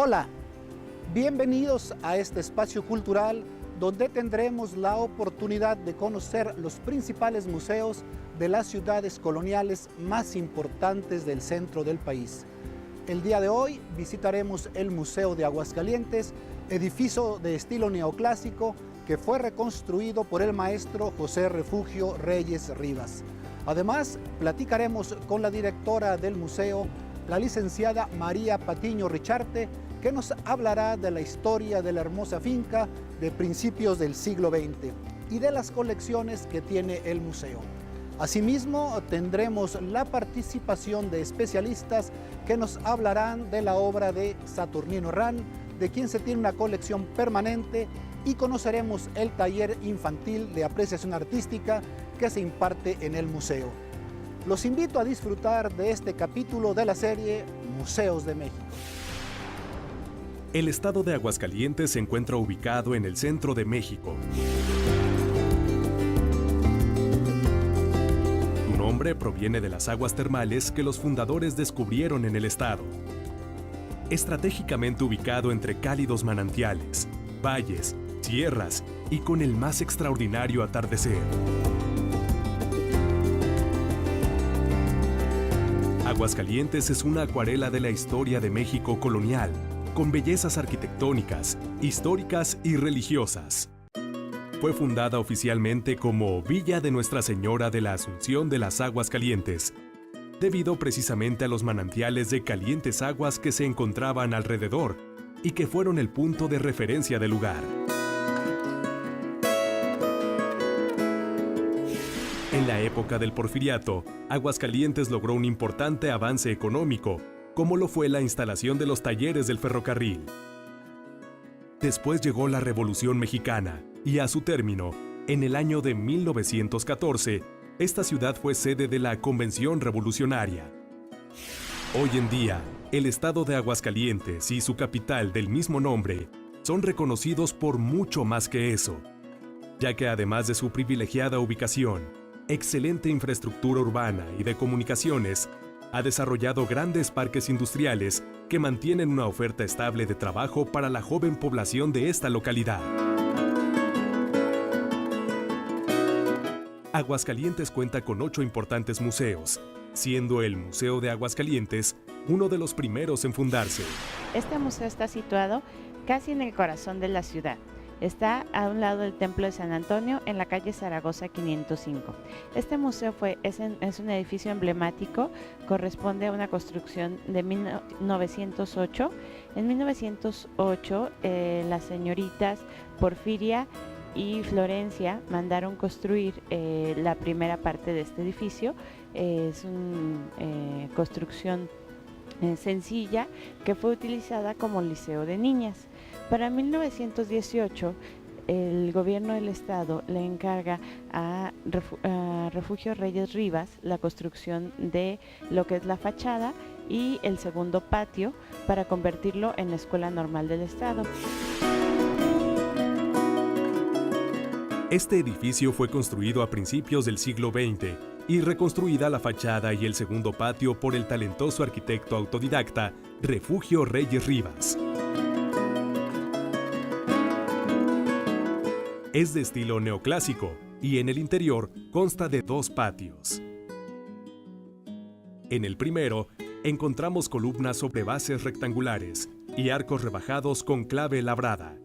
Hola, bienvenidos a este espacio cultural donde tendremos la oportunidad de conocer los principales museos de las ciudades coloniales más importantes del centro del país. El día de hoy visitaremos el Museo de Aguascalientes, edificio de estilo neoclásico que fue reconstruido por el maestro José Refugio Reyes Rivas. Además, platicaremos con la directora del museo, la licenciada María Patiño Richarte, que nos hablará de la historia de la hermosa finca de principios del siglo XX y de las colecciones que tiene el museo. Asimismo, tendremos la participación de especialistas que nos hablarán de la obra de Saturnino Herrán, de quien se tiene una colección permanente, y conoceremos el taller infantil de apreciación artística que se imparte en el museo. Los invito a disfrutar de este capítulo de la serie Museos de México. El estado de Aguascalientes se encuentra ubicado en el centro de México. Su nombre proviene de las aguas termales que los fundadores descubrieron en el estado. Estratégicamente ubicado entre cálidos manantiales, valles, sierras y con el más extraordinario atardecer. Aguascalientes es una acuarela de la historia de México colonial, con bellezas arquitectónicas, históricas y religiosas. Fue fundada oficialmente como Villa de Nuestra Señora de la Asunción de las Aguas Calientes, debido precisamente a los manantiales de calientes aguas que se encontraban alrededor y que fueron el punto de referencia del lugar. En la época del Porfiriato, Aguascalientes logró un importante avance económico, como lo fue la instalación de los talleres del ferrocarril. Después llegó la Revolución Mexicana y a su término, en el año de 1914, esta ciudad fue sede de la Convención Revolucionaria. Hoy en día, el estado de Aguascalientes y su capital del mismo nombre son reconocidos por mucho más que eso, ya que además de su privilegiada ubicación, excelente infraestructura urbana y de comunicaciones, ha desarrollado grandes parques industriales que mantienen una oferta estable de trabajo para la joven población de esta localidad. Aguascalientes cuenta con 8 importantes museos, siendo el Museo de Aguascalientes uno de los primeros en fundarse. Este museo está situado casi en el corazón de la ciudad. Está a un lado del Templo de San Antonio, en la calle Zaragoza 505. Este museo es un edificio emblemático, corresponde a una construcción de 1908. En 1908, las señoritas Porfiria y Florencia mandaron construir la primera parte de este edificio. Es una construcción sencilla que fue utilizada como liceo de niñas. Para 1918, el gobierno del estado le encarga a Refugio Reyes Rivas la construcción de lo que es la fachada y el segundo patio para convertirlo en la Escuela Normal del Estado. Este edificio fue construido a principios del siglo XX y reconstruida la fachada y el segundo patio por el talentoso arquitecto autodidacta Refugio Reyes Rivas. Es de estilo neoclásico y en el interior consta de 2 patios. En el primero encontramos columnas sobre bases rectangulares y arcos rebajados con clave labrada.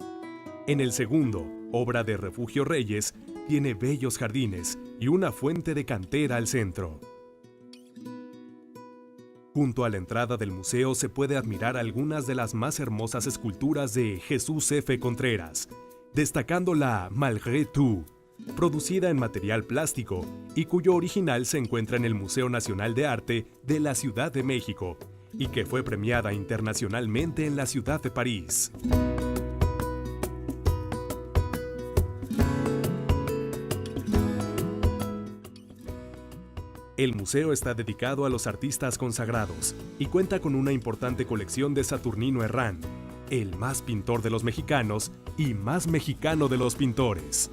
En el segundo, obra de Refugio Reyes, tiene bellos jardines y una fuente de cantera al centro. Junto a la entrada del museo se puede admirar algunas de las más hermosas esculturas de Jesús F. Contreras, destacando la Malgré Tout, producida en material plástico y cuyo original se encuentra en el Museo Nacional de Arte de la Ciudad de México y que fue premiada internacionalmente en la ciudad de París. El museo está dedicado a los artistas consagrados y cuenta con una importante colección de Saturnino Herrán, el más pintor de los mexicanos y más mexicano de los pintores.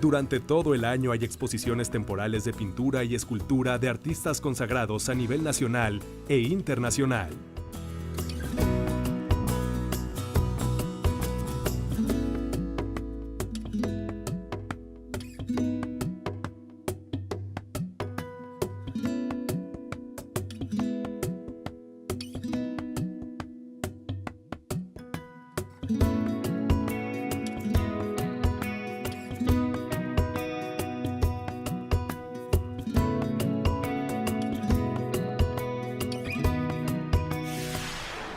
Durante todo el año hay exposiciones temporales de pintura y escultura de artistas consagrados a nivel nacional e internacional.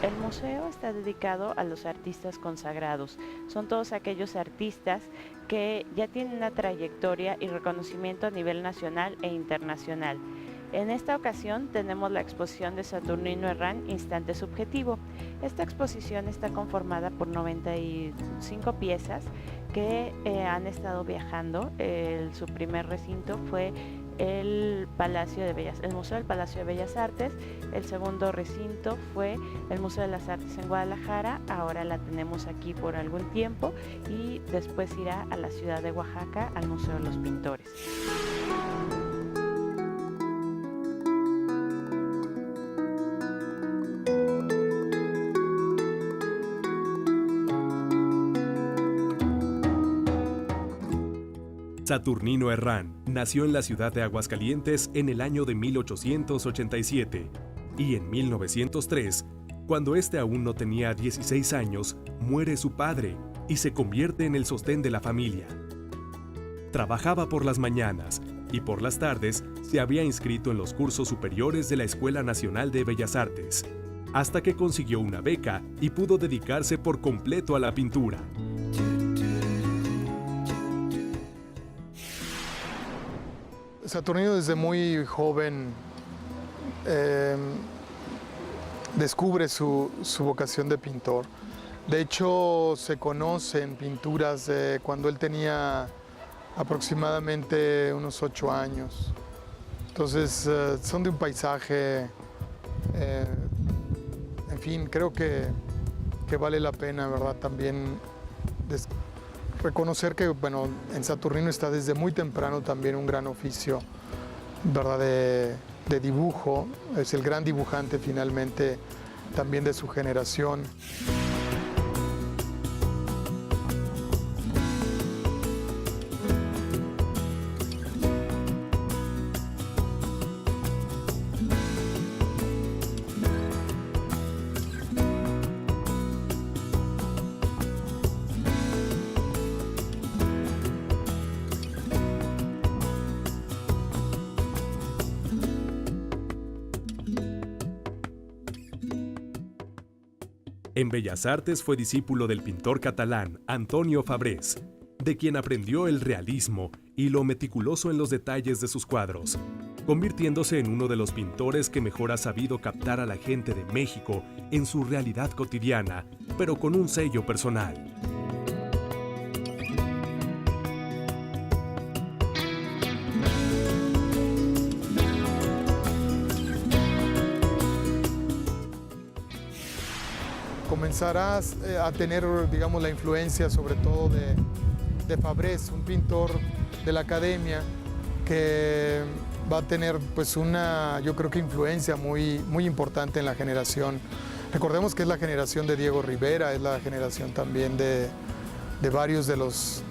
El museo está dedicado a los artistas consagrados. Son todos aquellos artistas que ya tienen una trayectoria y reconocimiento a nivel nacional e internacional. En esta ocasión tenemos la exposición de Saturnino Herrán, Instante Subjetivo. Esta exposición está conformada por 95 piezas que han estado viajando. Su primer recinto fue el Museo del Palacio de Bellas Artes. El segundo recinto fue el Museo de las Artes en Guadalajara. Ahora la tenemos aquí por algún tiempo y después irá a la ciudad de Oaxaca, al Museo de los Pintores. Saturnino Herrán nació en la ciudad de Aguascalientes en el año de 1887 y en 1903, cuando este aún no tenía 16 años, muere su padre y se convierte en el sostén de la familia. Trabajaba por las mañanas y por las tardes se había inscrito en los cursos superiores de la Escuela Nacional de Bellas Artes, hasta que consiguió una beca y pudo dedicarse por completo a la pintura. Saturnino desde muy joven descubre su vocación de pintor. De hecho, se conocen pinturas de cuando él tenía aproximadamente unos 8 años. Entonces, son de un paisaje, en fin, creo que vale la pena, ¿verdad? También reconocer que, bueno, en Saturnino está desde muy temprano también un gran oficio, ¿verdad? De dibujo. Es el gran dibujante finalmente también de su generación. En Bellas Artes fue discípulo del pintor catalán Antonio Fabrés, de quien aprendió el realismo y lo meticuloso en los detalles de sus cuadros, convirtiéndose en uno de los pintores que mejor ha sabido captar a la gente de México en su realidad cotidiana, pero con un sello personal. Comenzarás a tener, digamos, la influencia sobre todo de Fabrés, un pintor de la academia que va a tener pues yo creo que influencia muy importante en la generación. Recordemos que es la generación de Diego Rivera, es la generación también de varios de los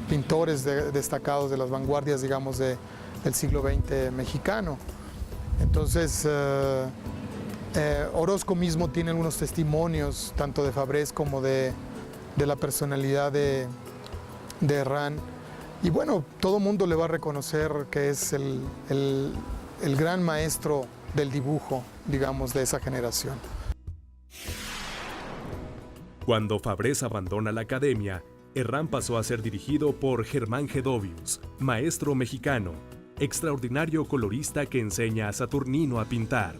pintores destacados de las vanguardias, digamos, del siglo XX mexicano. Entonces, Orozco mismo tiene algunos testimonios, tanto de Fabrés como de la personalidad de Herrán. Y bueno, todo mundo le va a reconocer que es el gran maestro del dibujo, digamos, de esa generación. Cuando Fabrés abandona la academia, Herrán pasó a ser dirigido por Germán Gedovius, maestro mexicano, extraordinario colorista que enseña a Saturnino a pintar.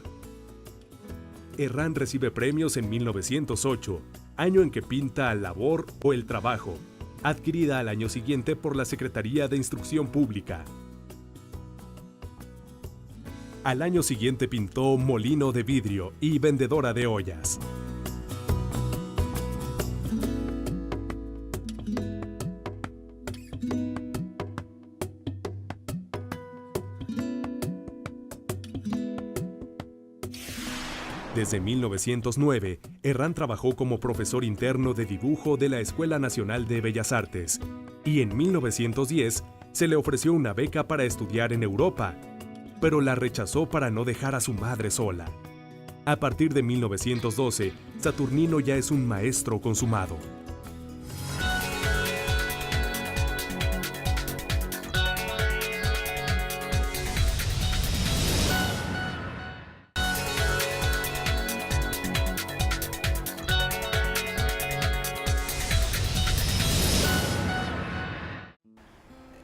Herrán recibe premios en 1908, año en que pinta Labor o El Trabajo, adquirida al año siguiente por la Secretaría de Instrucción Pública. Al año siguiente pintó Molino de Vidrio y Vendedora de Ollas. Desde 1909, Herrán trabajó como profesor interno de dibujo de la Escuela Nacional de Bellas Artes y en 1910 se le ofreció una beca para estudiar en Europa, pero la rechazó para no dejar a su madre sola. A partir de 1912, Saturnino ya es un maestro consumado.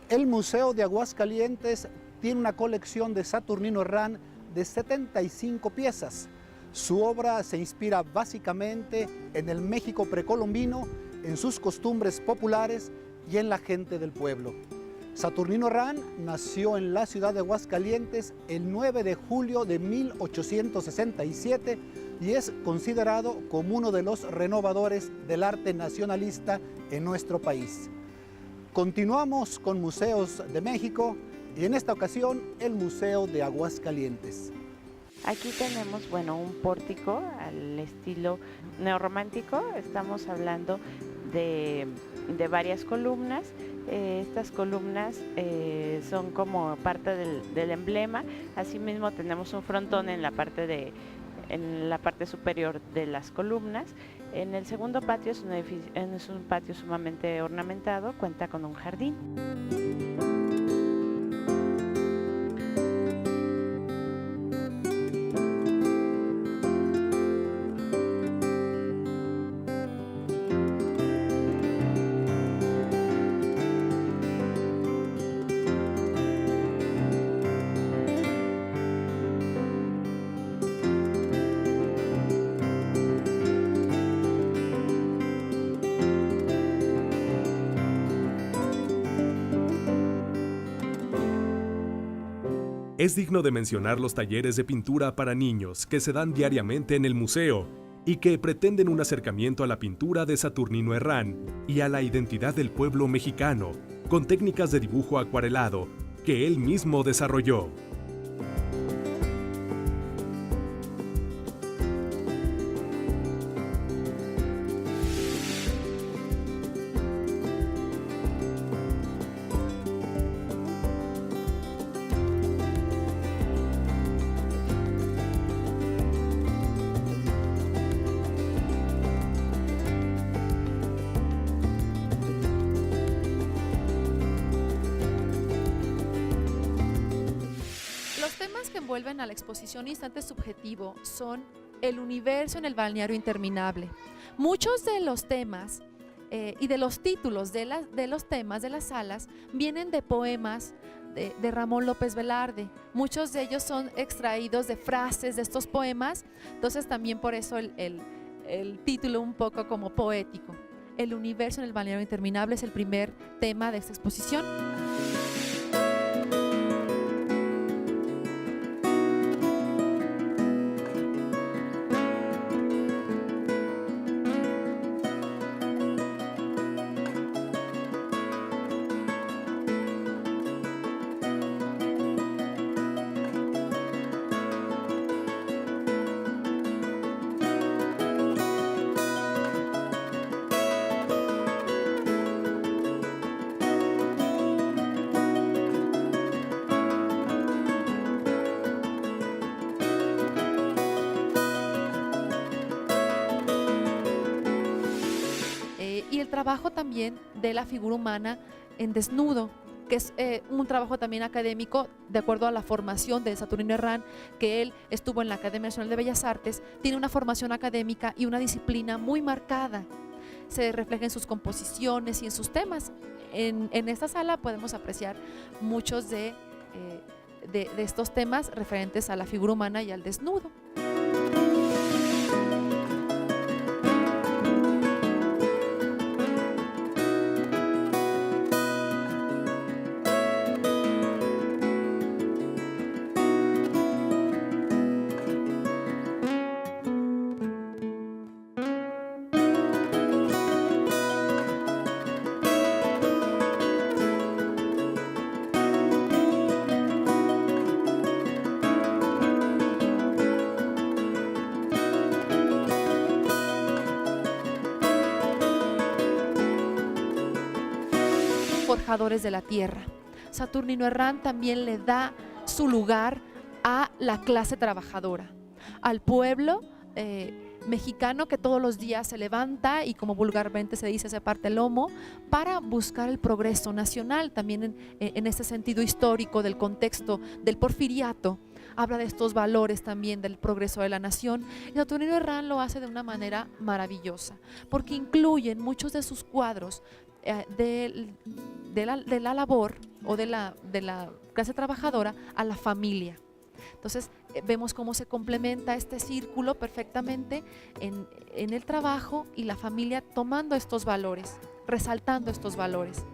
El Museo de Aguascalientes tiene una colección de Saturnino Herrán de 75 piezas. Su obra se inspira básicamente en el México precolombino, en sus costumbres populares y en la gente del pueblo. Saturnino Herrán nació en la ciudad de Aguascalientes el 9 de julio de 1867 y es considerado como uno de los renovadores del arte nacionalista en nuestro país. Continuamos con Museos de México y en esta ocasión el Museo de Aguascalientes. Aquí tenemos, un pórtico al estilo neorromántico. Estamos hablando de varias columnas. Estas columnas son como parte del emblema. Asimismo tenemos un frontón en la parte superior de las columnas. En el segundo patio es un patio sumamente ornamentado, cuenta con un jardín. Es digno de mencionar los talleres de pintura para niños que se dan diariamente en el museo y que pretenden un acercamiento a la pintura de Saturnino Herrán y a la identidad del pueblo mexicano, con técnicas de dibujo acuarelado que él mismo desarrolló. Envuelven a la exposición Instante Subjetivo son el universo en el balneario interminable. Muchos de los temas y de los títulos de los temas de las salas vienen de poemas de Ramón López Velarde. Muchos de ellos son extraídos de frases de estos poemas, entonces también por eso el título un poco como poético. El universo en el balneario interminable es el primer tema de esta exposición. Y el trabajo también de la figura humana en desnudo, que es un trabajo también académico, de acuerdo a la formación de Saturnino Herrán, que él estuvo en la Academia Nacional de Bellas Artes, tiene una formación académica y una disciplina muy marcada. Se refleja en sus composiciones y en sus temas. En esta sala podemos apreciar muchos de estos temas referentes a la figura humana y al desnudo. forjadores de la tierra. Saturnino Herrán también le da su lugar a la clase trabajadora, al pueblo mexicano que todos los días se levanta y, como vulgarmente se dice, se parte el lomo para buscar el progreso nacional. También en este sentido histórico del contexto del porfiriato, habla de estos valores también del progreso de la nación. Y Saturnino Herrán lo hace de una manera maravillosa, porque incluye en muchos de sus cuadros de la labor o de la clase trabajadora a la familia. Entonces vemos cómo se complementa este círculo perfectamente en el trabajo y la familia, tomando estos valores, resaltando estos valores.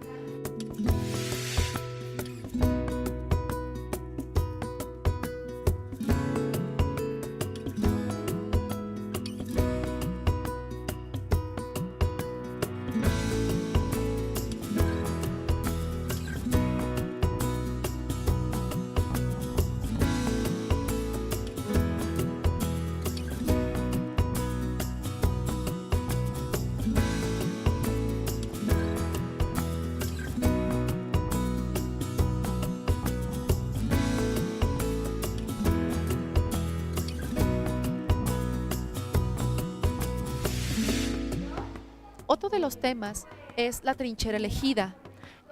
Otro de los temas es la trinchera elegida.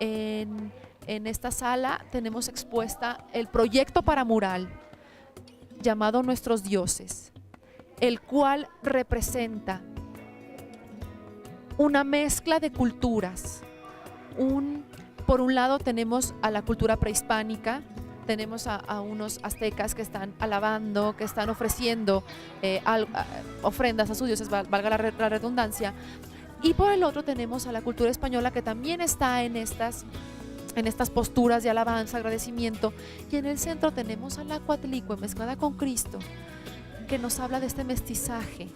En esta sala tenemos expuesta el proyecto para mural llamado Nuestros Dioses, el cual representa una mezcla de culturas. Por un lado tenemos a la cultura prehispánica, tenemos a unos aztecas que están alabando, que están ofreciendo ofrendas a sus dioses, valga la redundancia. Y por el otro tenemos a la cultura española, que también está en estas posturas de alabanza, agradecimiento. Y en el centro tenemos a la Coatlicue mezclada con Cristo, que nos habla de este mestizaje,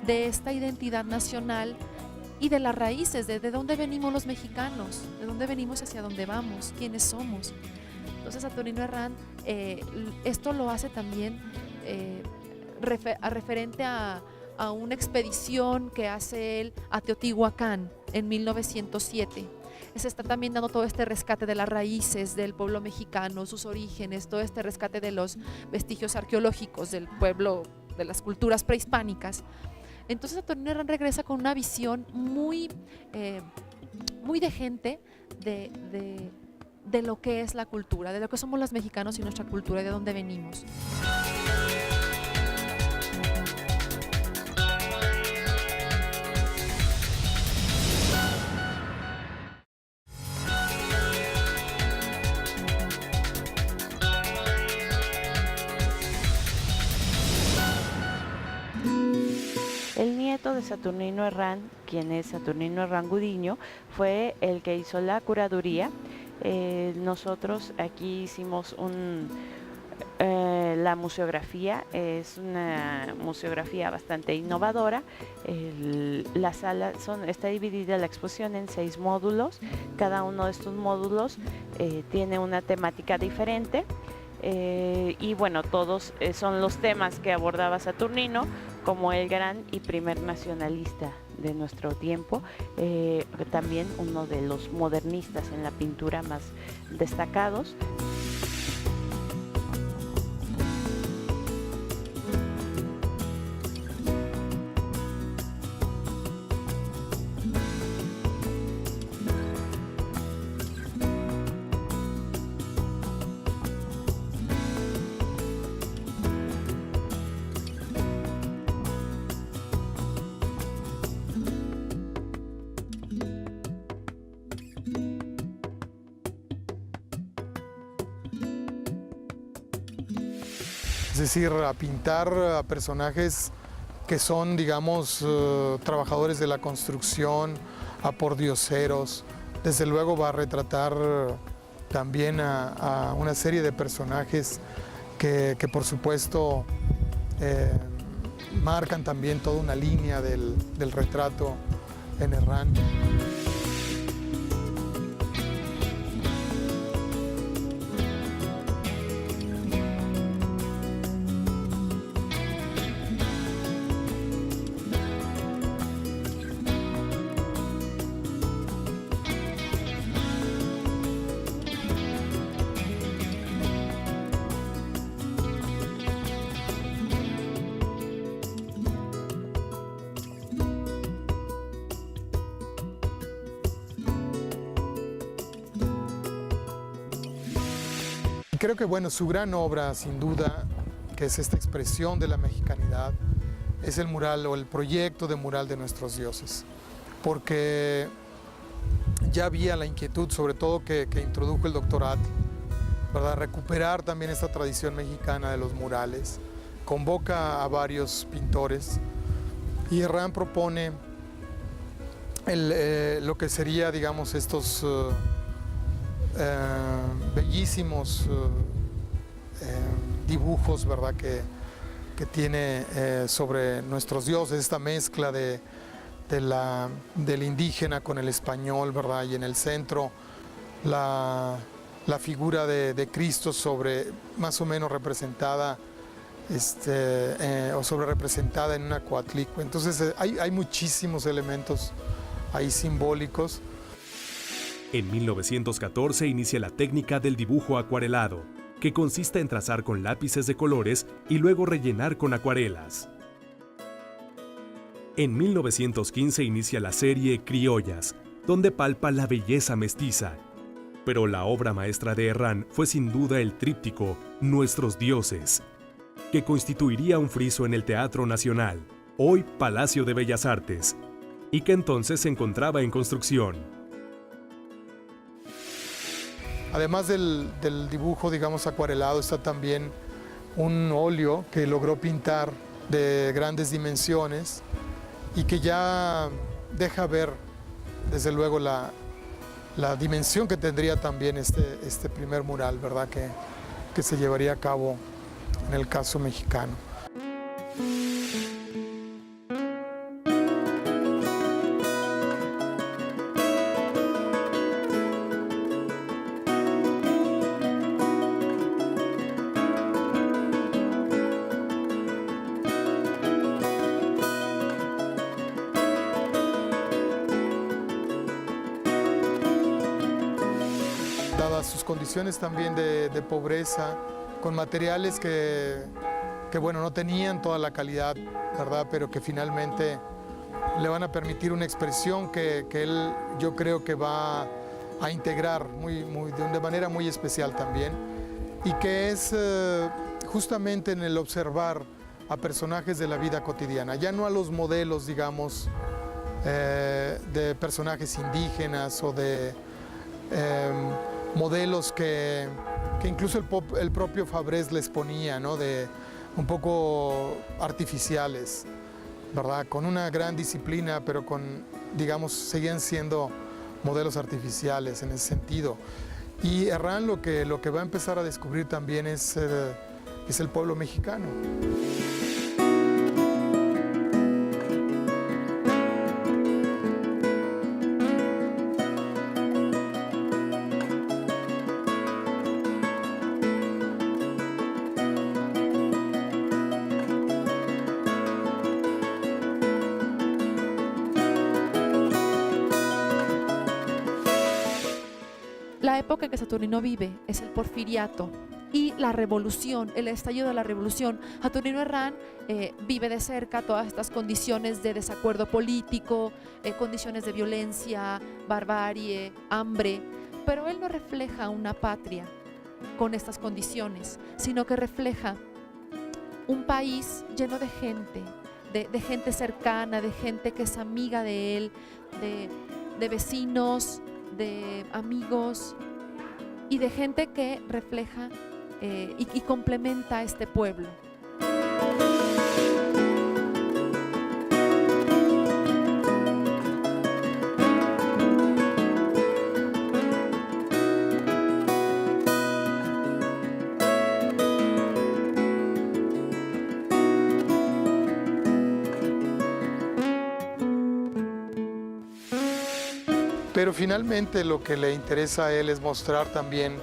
de esta identidad nacional y de las raíces, de dónde venimos los mexicanos, de dónde venimos, hacia dónde vamos, quiénes somos. Entonces Saturnino Herrán esto lo hace también referente a una expedición que hace él a Teotihuacán en 1907. Se está también dando todo este rescate de las raíces del pueblo mexicano, sus orígenes, todo este rescate de los vestigios arqueológicos del pueblo, de las culturas prehispánicas. Entonces Saturnino Herrán regresa con una visión muy de gente de lo que es la cultura, de lo que somos los mexicanos y nuestra cultura, de dónde venimos. El nieto de Saturnino Herrán, quien es Saturnino Herrán Gudiño, fue el que hizo la curaduría. Nosotros aquí hicimos la museografía, es una museografía bastante innovadora. La sala está dividida la exposición en 6 módulos. Cada uno de estos módulos tiene una temática diferente. Y bueno, todos son los temas que abordaba Saturnino como el gran y primer nacionalista de nuestro tiempo, también uno de los modernistas en la pintura más destacados. Es decir, a pintar a personajes que son, digamos, trabajadores de la construcción, a pordioseros. Desde luego va a retratar también a una serie de personajes que por supuesto marcan también toda una línea del retrato en Herrán. creo que, bueno, su gran obra, sin duda, que es esta expresión de la mexicanidad, es el mural o el proyecto de mural de nuestros dioses. Porque ya había la inquietud, sobre todo que introdujo el doctor Atl, ¿verdad? Recuperar también esta tradición mexicana de los murales. Convoca a varios pintores y Herrán propone lo que sería, digamos, estos bellísimos dibujos, ¿verdad? Que tiene sobre nuestros dioses, esta mezcla del indígena con el español, ¿verdad? Y en el centro la figura de Cristo sobre, más o menos representada, o sobre representada en una Coatlicue. Entonces hay muchísimos elementos ahí simbólicos. En 1914 inicia la técnica del dibujo acuarelado, que consiste en trazar con lápices de colores y luego rellenar con acuarelas. En 1915 inicia la serie Criollas, donde palpa la belleza mestiza. Pero la obra maestra de Herrán fue sin duda el tríptico Nuestros Dioses, que constituiría un friso en el Teatro Nacional, hoy Palacio de Bellas Artes, y que entonces se encontraba en construcción. Además del dibujo, digamos, acuarelado, está también un óleo que logró pintar de grandes dimensiones y que ya deja ver, desde luego, la dimensión que tendría también este primer mural, ¿verdad? Que se llevaría a cabo en el caso mexicano. Dadas sus condiciones también de pobreza, con materiales que bueno, no tenían toda la calidad, ¿verdad? Pero que finalmente le van a permitir una expresión que él, yo creo que va a integrar de manera muy especial también, y que es justamente en el observar a personajes de la vida cotidiana, ya no a los modelos, digamos, de personajes indígenas o de modelos que incluso el propio Fabrés les ponía, ¿no? De un poco artificiales, ¿verdad? Con una gran disciplina, pero digamos, seguían siendo modelos artificiales en ese sentido. Y Herrán lo que va a empezar a descubrir también es el pueblo mexicano. La época en que Saturnino vive es el Porfiriato y la revolución, el estallido de la revolución. Saturnino Herrán vive de cerca todas estas condiciones de desacuerdo político, condiciones de violencia, barbarie, hambre, pero él no refleja una patria con estas condiciones, sino que refleja un país lleno de gente, de gente cercana, de gente que es amiga de él, de vecinos, de amigos y de gente que refleja y complementa a este pueblo. Pero finalmente lo que le interesa a él es mostrar también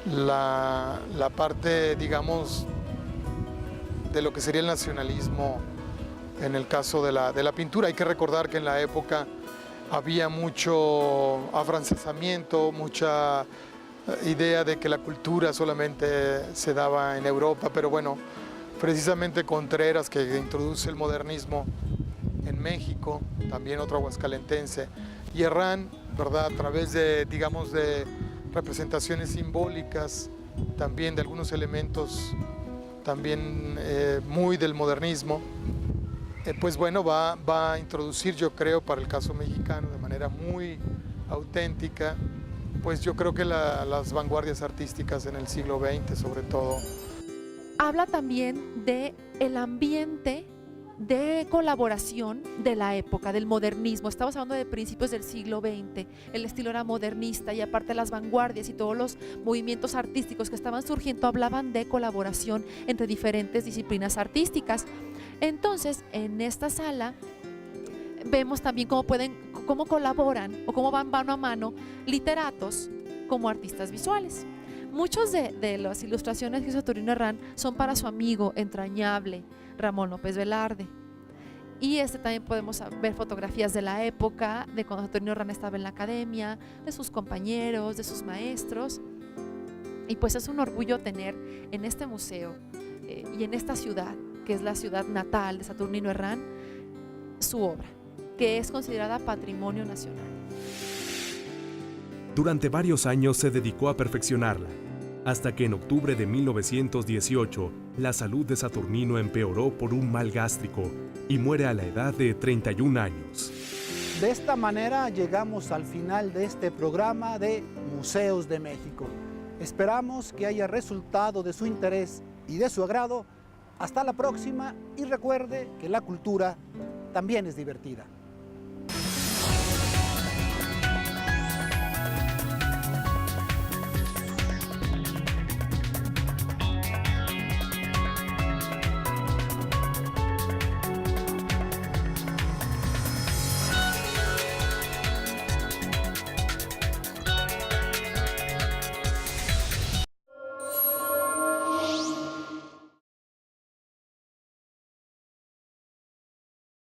la parte, digamos, de lo que sería el nacionalismo en el caso de la pintura. Hay que recordar que en la época había mucho afrancesamiento, mucha idea de que la cultura solamente se daba en Europa, pero bueno, precisamente Contreras, que introduce el modernismo en México, también otro aguascalentense, y Herrán, ¿verdad? A través de, digamos, de representaciones simbólicas también de algunos elementos también muy del modernismo, pues bueno, va a introducir, yo creo, para el caso mexicano, de manera muy auténtica, pues yo creo que las vanguardias artísticas en el siglo XX, sobre todo. Habla también del ambiente de colaboración de la época, del modernismo. Estamos hablando de principios del siglo XX, el estilo era modernista y aparte las vanguardias y todos los movimientos artísticos que estaban surgiendo hablaban de colaboración entre diferentes disciplinas artísticas. Entonces, en esta sala vemos también cómo colaboran o cómo van mano a mano literatos como artistas visuales. Muchos de las ilustraciones que hizo Saturnino Herrán son para su amigo entrañable Ramón López Velarde. Y también podemos ver fotografías de la época, de cuando Saturnino Herrán estaba en la academia, de sus compañeros, de sus maestros. Y pues es un orgullo tener en este museo y en esta ciudad, que es la ciudad natal de Saturnino Herrán, su obra, que es considerada patrimonio nacional. Durante varios años se dedicó a perfeccionarla, hasta que en octubre de 1918 la salud de Saturnino empeoró por un mal gástrico y muere a la edad de 31 años. De esta manera llegamos al final de este programa de Museos de México. Esperamos que haya resultado de su interés y de su agrado. Hasta la próxima y recuerde que la cultura también es divertida.